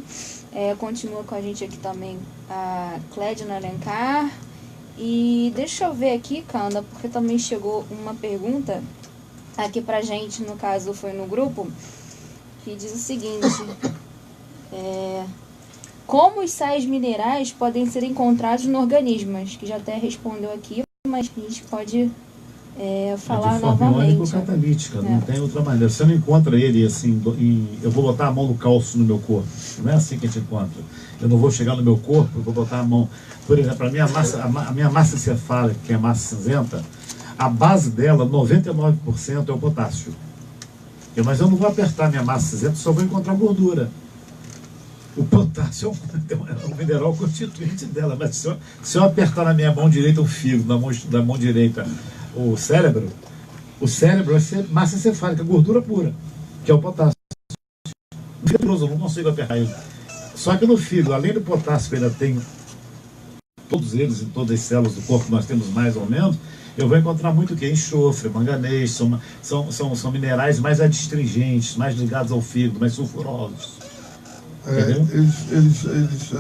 Continua com a gente aqui também a Clédina Alencar. E deixa eu ver aqui, Canda, porque também chegou uma pergunta aqui pra gente, no caso foi no grupo, que diz o seguinte: como os sais minerais podem ser encontrados no organismo? Acho que já até respondeu aqui, mas a gente pode falar de forma novamente. Iônico-catalítica, não tem outra maneira. Você não encontra ele assim, eu vou botar a mão no cálcio no meu corpo. Não é assim que a gente encontra. Eu não vou chegar no meu corpo, eu vou botar a mão. Por exemplo, a minha massa encefálica, que é a massa cinzenta, a base dela, 99% é o potássio. Mas eu não vou apertar minha massa cinzenta, só vou encontrar gordura. O potássio é um mineral constituinte dela. Mas se eu apertar na minha mão direita o fígado, na mão direita o cérebro vai ser massa encefálica, gordura pura, que é o potássio. Eu não consigo apertar ele. Só que no fígado, além do potássio, que ainda tem todos eles, em todas as células do corpo, nós temos mais ou menos, eu vou encontrar muito o que? Enxofre, manganês, são minerais mais adstringentes, mais ligados ao fígado, mais sulfurosos. Eles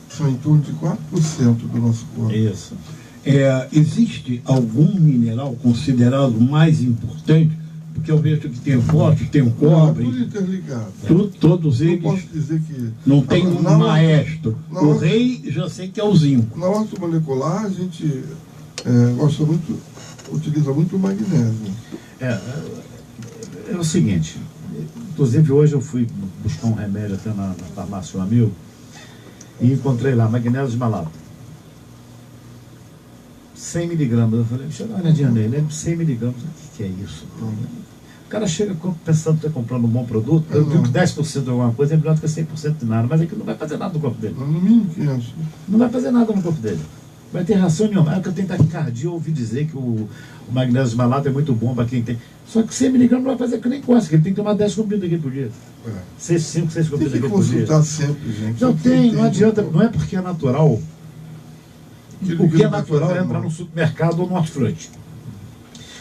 são em torno de 4% do nosso corpo. Isso. Existe algum mineral considerado mais importante? Porque eu vejo que tem fósforo, tem o cobre. Tudo interligado. Todos eles. Não posso dizer que. Não tem um maestro. O rei já sei que é o zinco. Na ortomolecular a gente utiliza muito o magnésio. É o seguinte, inclusive hoje eu fui buscar um remédio até na farmácia um amigo e encontrei lá magnésio de malato. 100 miligramas. Eu falei, deixa eu dar uma olhadinha nele, né? 100 miligramas. O que é isso? O cara chega pensando que está comprando um bom produto, eu digo que 10% de alguma coisa é melhor do que 100% de nada, mas aquilo não vai fazer nada no corpo dele. No mínimo 500. Não vai fazer nada no corpo dele. Vai ter reação nenhuma. Que eu tenho taquicardia, eu ouvi dizer que o magnésio de malato é muito bom para quem tem. Só que 100 miligramas não vai fazer que nem costa, ele tem que tomar 10 comprimidos aqui por dia. 5, 6 comprimidos aqui por dia. Tem que consultar sempre, gente. Não adianta, não é porque é natural. O que é natural é entrar no supermercado ou no hortifruti.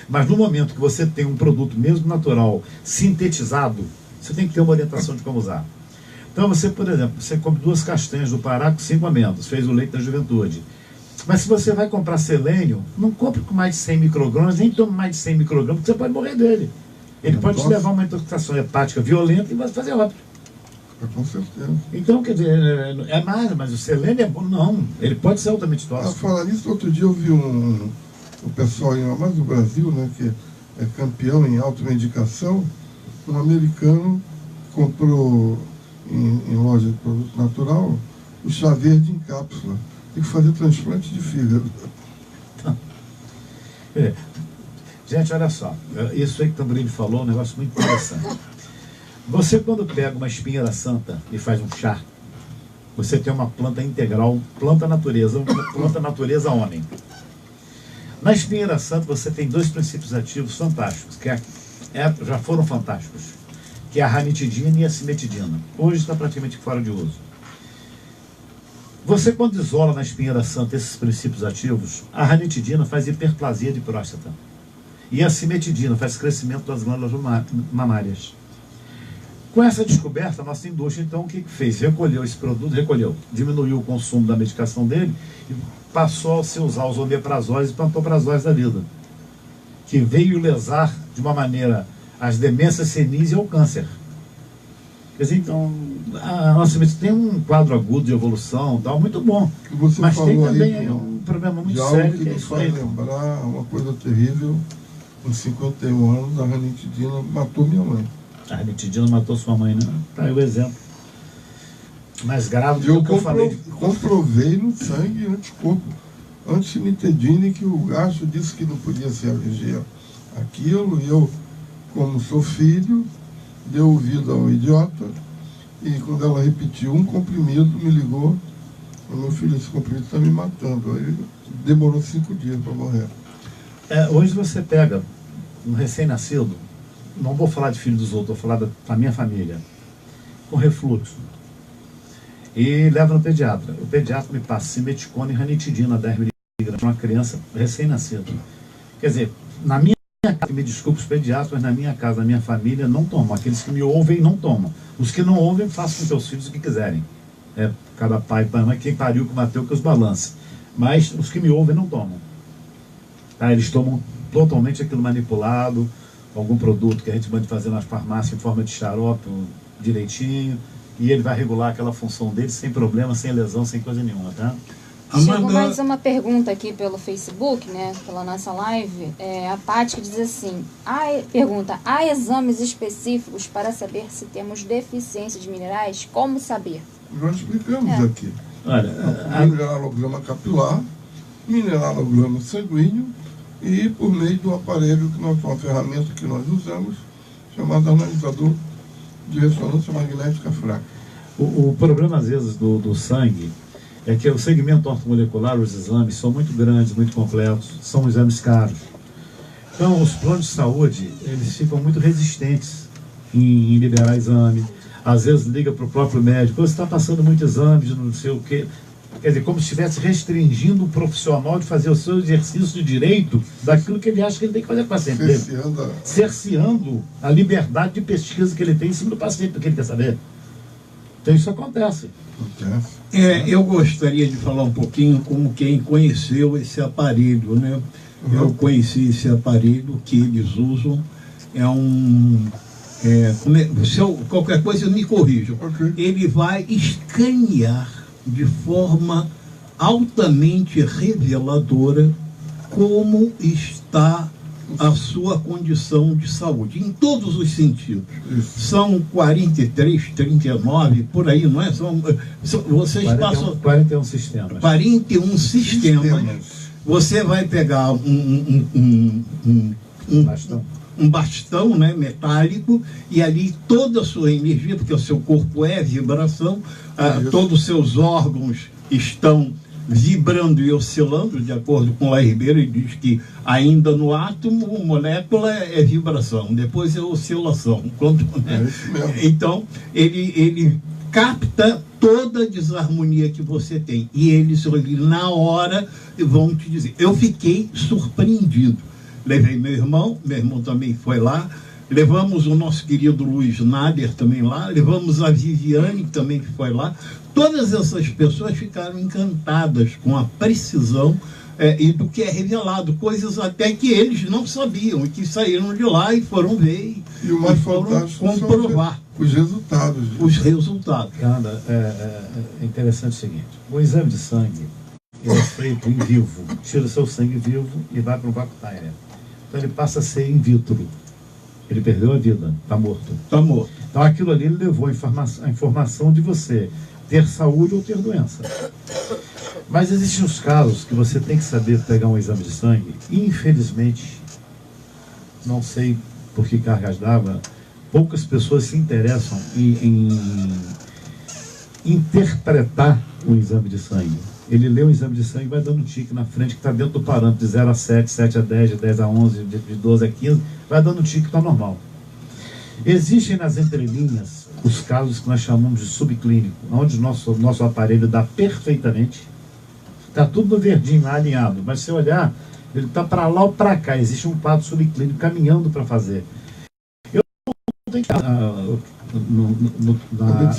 Mas no momento que você tem um produto mesmo natural, sintetizado, você tem que ter uma orientação de como usar. Então você, por exemplo, você come 2 castanhas do Pará com 5 amêndoas, fez o leite da juventude. Mas se você vai comprar selênio, não compre com mais de 100 microgramas, nem tome mais de 100 microgramas, porque você pode morrer dele. Ele pode te levar a uma intoxicação hepática violenta e vai fazer óbito. Com certeza. Então, quer dizer, é mais, mas o selênio é bom? Não, ele pode ser altamente tóxico. Falar nisso, outro dia eu vi o pessoal, mais do Brasil, né, que é campeão em automedicação, um americano comprou em loja de produto natural o chá verde em cápsula. Tem que fazer transplante de fígado. Gente, olha só, isso aí que o Tamburini falou é um negócio muito interessante. Você, quando pega uma espinheira santa e faz um chá, você tem uma planta integral, planta natureza homem. Na espinheira santa você tem 2 princípios ativos fantásticos, que é já foram fantásticos, que é a ranitidina e a cimetidina. Hoje está praticamente fora de uso. Você, quando isola na espinheira santa esses princípios ativos, a ranitidina faz hiperplasia de próstata e a cimetidina faz crescimento das glândulas mamárias. Com essa descoberta, a nossa indústria, então, o que fez? Recolheu esse produto, diminuiu o consumo da medicação dele e passou a se usar os omeprazóis e pantoprazóis da vida, que veio lesar de uma maneira as demências senis e o câncer. Quer dizer, então, a nossa medicina tem um quadro agudo de evolução, tal, muito bom. Você mas tem também aí, um problema muito de sério. algo que nos faz lembrar uma coisa terrível. Com 51 anos, a ranitidina matou minha mãe. A ranitidina matou sua mãe, né? Tá aí o exemplo. Mais grave do que eu falei. Comprovei no sangue anticorpo antimitedine, que o gasto disse que não podia se alergia àquilo, e eu, como sou filho, dei ouvido ao idiota, e quando ela repetiu um comprimido, me ligou: meu filho, esse comprimido está me matando. Aí demorou 5 dias para morrer. Hoje você pega um recém-nascido, não vou falar de filho dos outros, vou falar da minha família, com refluxo, e leva no pediatra. O pediatra me passa simeticona e ranitidina 10 mg para uma criança recém-nascida. Quer dizer, na minha casa, me desculpe os pediatras, mas na minha casa, na minha família, não tomam. Aqueles que me ouvem, não tomam. Os que não ouvem, façam com seus filhos o que quiserem. Cada pai, mãe, quem pariu que bateu que os balance. Mas os que me ouvem, não tomam. Tá? Eles tomam totalmente aquilo manipulado, algum produto que a gente manda fazer nas farmácias em forma de xarope, direitinho, e ele vai regular aquela função dele sem problema, sem lesão, sem coisa nenhuma, tá? Chegou mais uma pergunta aqui pelo Facebook, né, pela nossa live. A Paty que diz assim, pergunta: há exames específicos para saber se temos deficiência de minerais? Como saber? Nós explicamos aqui. Olha, mineralograma capilar, mineralograma sanguíneo, e por meio do aparelho, que uma ferramenta que nós usamos, chamado analisador de ressonância magnética fraca. O problema, às vezes, do sangue é que o segmento ortomolecular, os exames, são muito grandes, muito completos, são exames caros. Então, os planos de saúde, eles ficam muito resistentes em liberar exame. Às vezes liga para o próprio médico: você está passando muito exame de não sei o quê. Quer dizer, como se estivesse restringindo o profissional de fazer o seu exercício de direito daquilo que ele acha que ele tem que fazer com o paciente dele. Cerceando a liberdade de pesquisa que ele tem em cima do paciente, do que ele quer saber. Então isso acontece. Eu gostaria de falar um pouquinho como quem conheceu esse aparelho, né? Eu conheci esse aparelho que eles usam. Qualquer coisa me corrijam. Ele vai escanear de forma altamente reveladora como está a sua condição de saúde, em todos os sentidos. São 43, 39, por aí, não é? Vocês 41, passam 41 sistemas. 41 sistemas. Você vai pegar um bastão, né, metálico, e ali toda a sua energia, porque o seu corpo é vibração, todos os seus órgãos estão vibrando e oscilando, de acordo com Laí Ribeiro. Ele diz que ainda no átomo, molécula é vibração, depois é oscilação. Então, ele capta toda a desarmonia que você tem, e eles na hora vão te dizer. Eu fiquei surpreendido. Levei meu irmão também foi lá, levamos o nosso querido Luiz Nader também lá, levamos a Viviane, que também foi lá. Todas essas pessoas ficaram encantadas com a precisão e do que é revelado, coisas até que eles não sabiam, e que saíram de lá e foram ver e o mais fantástico comprovar os resultados. Os resultados. Cara, é interessante o seguinte: o exame de sangue é feito em vivo, tira o seu sangue vivo e vai para o vácuo Thayer. Então ele passa a ser in vitro. Ele perdeu a vida, está morto. Está morto. Então aquilo ali levou a informação de você ter saúde ou ter doença. Mas existem os casos que você tem que saber pegar um exame de sangue. Infelizmente, não sei por que cargas d'água, poucas pessoas se interessam em interpretar o exame de sangue. ele lê o exame de sangue e vai dando um tique na frente que está dentro do parâmetro de 0 a 7, 7 a 10, de 10 a 11, de 12 a 15, vai dando um tique que está normal. Existem nas entrelinhas os casos que nós chamamos de subclínico, onde o nosso aparelho dá perfeitamente, está tudo no verdinho lá alinhado, mas se você olhar, ele está para lá ou para cá, existe um quadro subclínico caminhando para fazer. Eu não tenho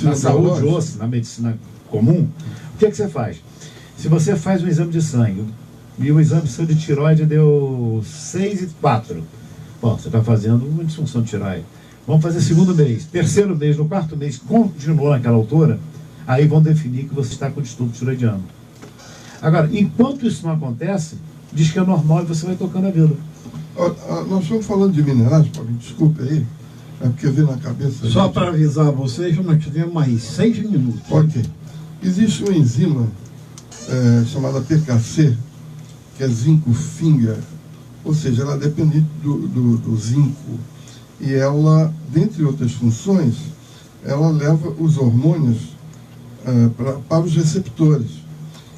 na saúde osso, na medicina comum, o que você faz? Se você faz um exame de sangue e o exame de sangue de tireoide deu 6 e 4, bom, você está fazendo uma disfunção de tireoide. Vamos fazer segundo mês, terceiro mês, no quarto mês, continuou naquela altura, aí vão definir que você está com distúrbio tireoidiano. Agora, enquanto isso não acontece, diz que é normal e você vai tocando a vida. Nós estamos falando de minerais, Paulinho, desculpe aí, é porque veio na cabeça... Só para avisar vocês, nós tivemos mais 6 minutos. Ok. Existe uma enzima chamada PKC, que é zinco finger, ou seja, ela é dependente do zinco. E ela, dentre outras funções, ela leva os hormônios para os receptores.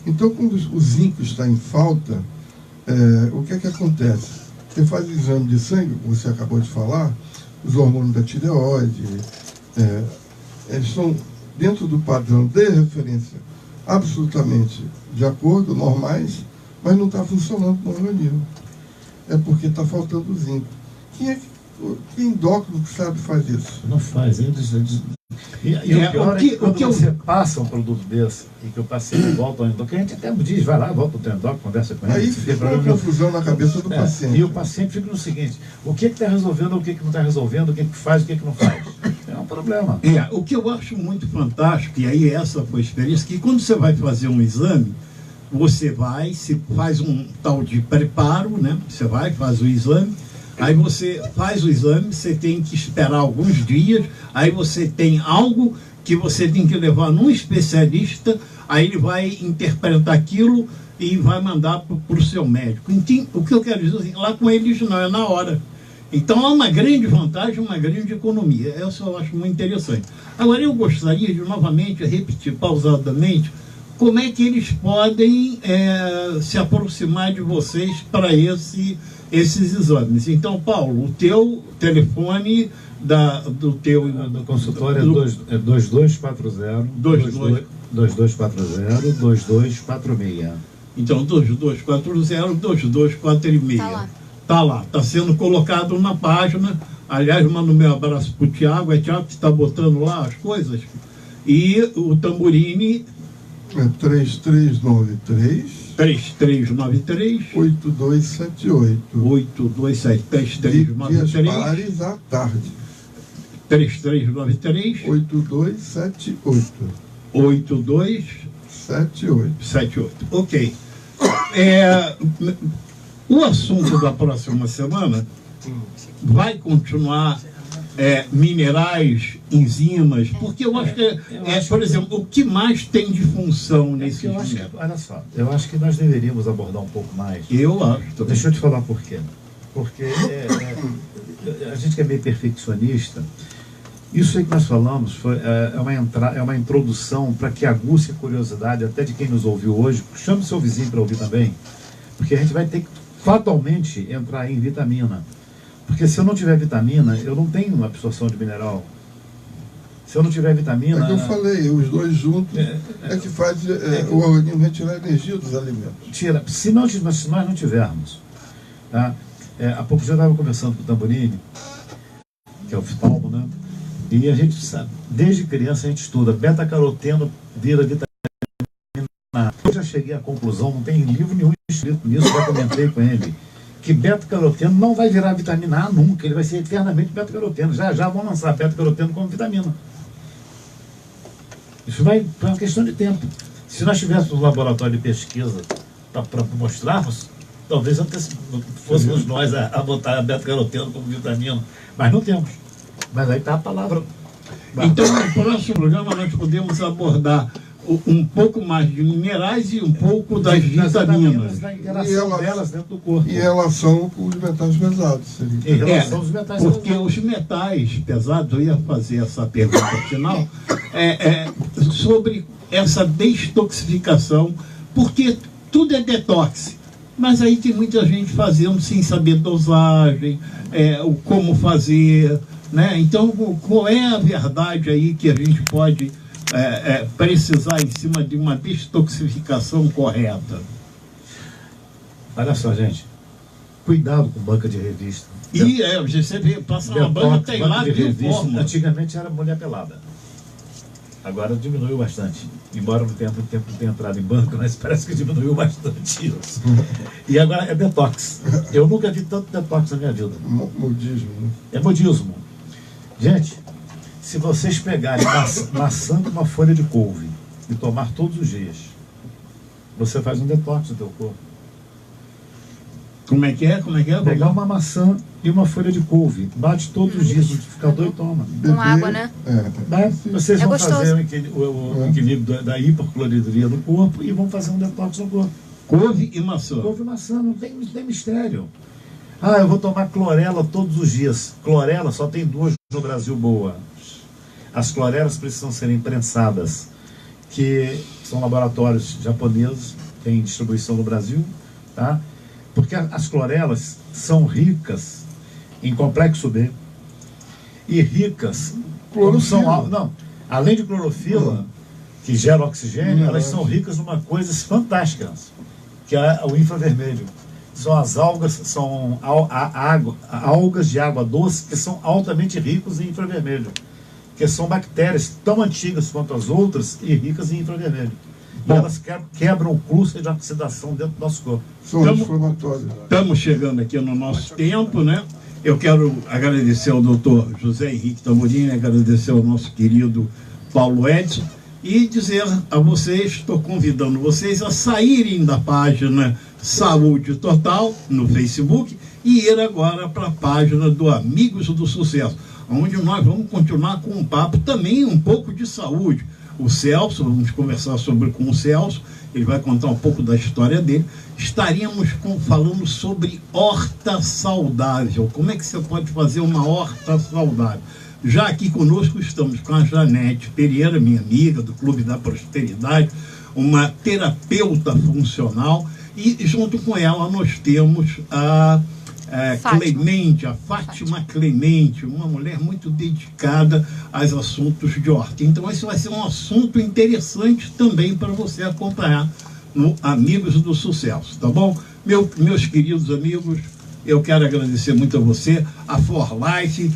Então, quando o zinco está em falta, o que é que acontece? Você faz exame de sangue, como você acabou de falar, os hormônios da tireoide, eles estão dentro do padrão de referência absolutamente de acordo, normais, mas não está funcionando no organismo. É porque está faltando o zinco. Que endócrino que sabe faz isso? Não faz. E o pior é que quando você passa um produto desse e que o paciente volta ao endócrino, a gente até diz, vai lá, volta ao teu endócrino, conversa com ele. Aí fica uma confusão na cabeça do paciente. E o paciente fica no seguinte, o que está resolvendo, o que não está resolvendo, o que faz, o que não faz. É um problema. O que eu acho muito fantástico, e aí essa foi a experiência, que quando você vai fazer um exame, você vai, se faz um tal de preparo, né? Você vai, faz o exame, aí você faz o exame, você tem que esperar alguns dias, aí você tem algo que você tem que levar num especialista, aí ele vai interpretar aquilo e vai mandar para o seu médico. Então, o que eu quero dizer, lá com eles não, é na hora. Então há uma grande vantagem, uma grande economia. Isso eu acho muito interessante. Agora eu gostaria de novamente repetir pausadamente como é que eles podem se aproximar de vocês para esses exames. Então, Paulo, o teu telefone do consultório é 2240 2246. Então, 2240-2246. Tá lá, está sendo colocado na página. Aliás, mando meu abraço para o Tiago, é Tiago que está botando lá as coisas. E o Tamburini... É 3393 8278 8273 pares à tarde 3393 8278 Ok. O assunto da próxima semana vai continuar minerais, enzimas, porque eu acho que por exemplo, o que mais tem de função nesse olha só, eu acho que nós deveríamos abordar um pouco mais. Eu acho. Deixa eu te falar por quê. Porque a gente que é meio perfeccionista, isso aí que nós falamos é uma introdução para que aguce a curiosidade até de quem nos ouviu hoje. Chame seu vizinho para ouvir também, porque a gente vai ter que fatalmente entrar em vitamina. Porque se eu não tiver vitamina, eu não tenho uma absorção de mineral. Se eu não tiver vitamina... É que eu falei, os dois juntos que faz o organismo retirar a energia dos alimentos. Se nós não tivermos... Tá? Há pouco eu estava conversando com o Tamburini, que é oftalmo, né? E a gente sabe, desde criança a gente estuda, beta-caroteno vira vitamina A. Eu já cheguei à conclusão, não tem livro nenhum escrito nisso, já comentei com ele, que beta-caroteno não vai virar vitamina A nunca, ele vai ser eternamente beta-caroteno. Já vão lançar beta-caroteno como vitamina. Isso vai para uma questão de tempo. Se nós tivéssemos um laboratório de pesquisa para mostrarmos, talvez fôssemos nós a botar a beta-caroteno como vitamina, mas não temos. Mas aí está a palavra. Então, no próximo programa nós podemos abordar um pouco mais de minerais e um pouco das vitaminas. Da interação delas dentro do corpo. Em relação com os metais pesados. Em relação aos metais pesados. Porque os metais pesados, eu ia fazer essa pergunta final, sobre essa destoxificação porque tudo é detox. Mas aí tem muita gente fazendo sem saber dosagem, o como fazer, né? Então, qual é a verdade aí que a gente pode precisar em cima de uma detoxificação correta? Olha só, gente. Cuidado com banca de revista. E você vê, passa uma banca, tem lá de mil revista. formas. Antigamente era mulher pelada. Agora diminuiu bastante. Embora não tenha muito tempo de ter entrado em banco, mas parece que diminuiu bastante isso. E agora é detox. Eu nunca vi tanto detox na minha vida. Modismo, né? É modismo. Gente, se vocês pegarem maçã com uma folha de couve e tomar todos os dias, você faz um detox no teu corpo. Como é que é? Pegar uma maçã e uma folha de couve, bate todos os dias no liquidificador e toma. Com água, né? Vocês vão gostoso. fazer o equilíbrio da hipercloridria do corpo e vão fazer um detox no corpo. Couve e maçã. Couve e maçã, não tem mistério. Ah, eu vou tomar clorela todos os dias. Clorela só tem 2 no Brasil boa. As clorelas precisam ser imprensadas, que são laboratórios japoneses, tem distribuição no Brasil, tá? Porque as clorelas são ricas em complexo B e ricas Clorofila. Além de clorofila, que gera oxigênio, elas são ricas numa coisa fantástica, que é o infravermelho. São as algas, são algas de água doce que são altamente ricos em infravermelho, que são bactérias tão antigas quanto as outras e ricas em infravermelho. E elas quebram o cluster de oxidação dentro do nosso corpo. São anti-inflamatórias. Estamos chegando aqui no nosso tempo, né? Eu quero agradecer ao doutor José Henrique Tamburini, agradecer ao nosso querido Paulo Edson e dizer a vocês, estou convidando vocês a saírem da página Saúde Total no Facebook e ir agora para a página do Amigos do Sucesso, onde nós vamos continuar com um papo também um pouco de saúde. O Celso, vamos conversar com o Celso, ele vai contar um pouco da história dele. Estaríamos falando sobre horta saudável. Como é que você pode fazer uma horta saudável? Já aqui conosco estamos com a Janete Pereira, minha amiga do Clube da Prosperidade, uma terapeuta funcional, e junto com ela nós temos a Clemente, a Fátima Clemente, uma mulher muito dedicada aos assuntos de horta. Então esse vai ser um assunto interessante também para você acompanhar no Amigos do Sucesso, tá bom? Meus queridos amigos, eu quero agradecer muito a você, a For Life,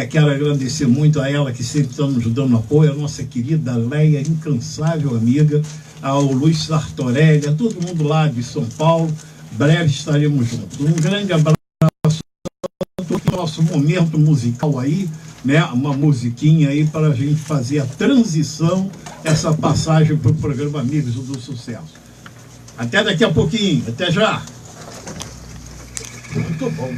quero agradecer muito a ela que sempre está nos dando apoio, a nossa querida Leia, incansável amiga, ao Luiz Sartorelli, a todo mundo lá de São Paulo. Breve estaremos juntos. Um grande abraço. Nosso momento musical aí, né? Uma musiquinha aí para a gente fazer a transição, essa passagem para o programa Amigos do Sucesso. Até daqui a pouquinho, até já. Muito bom.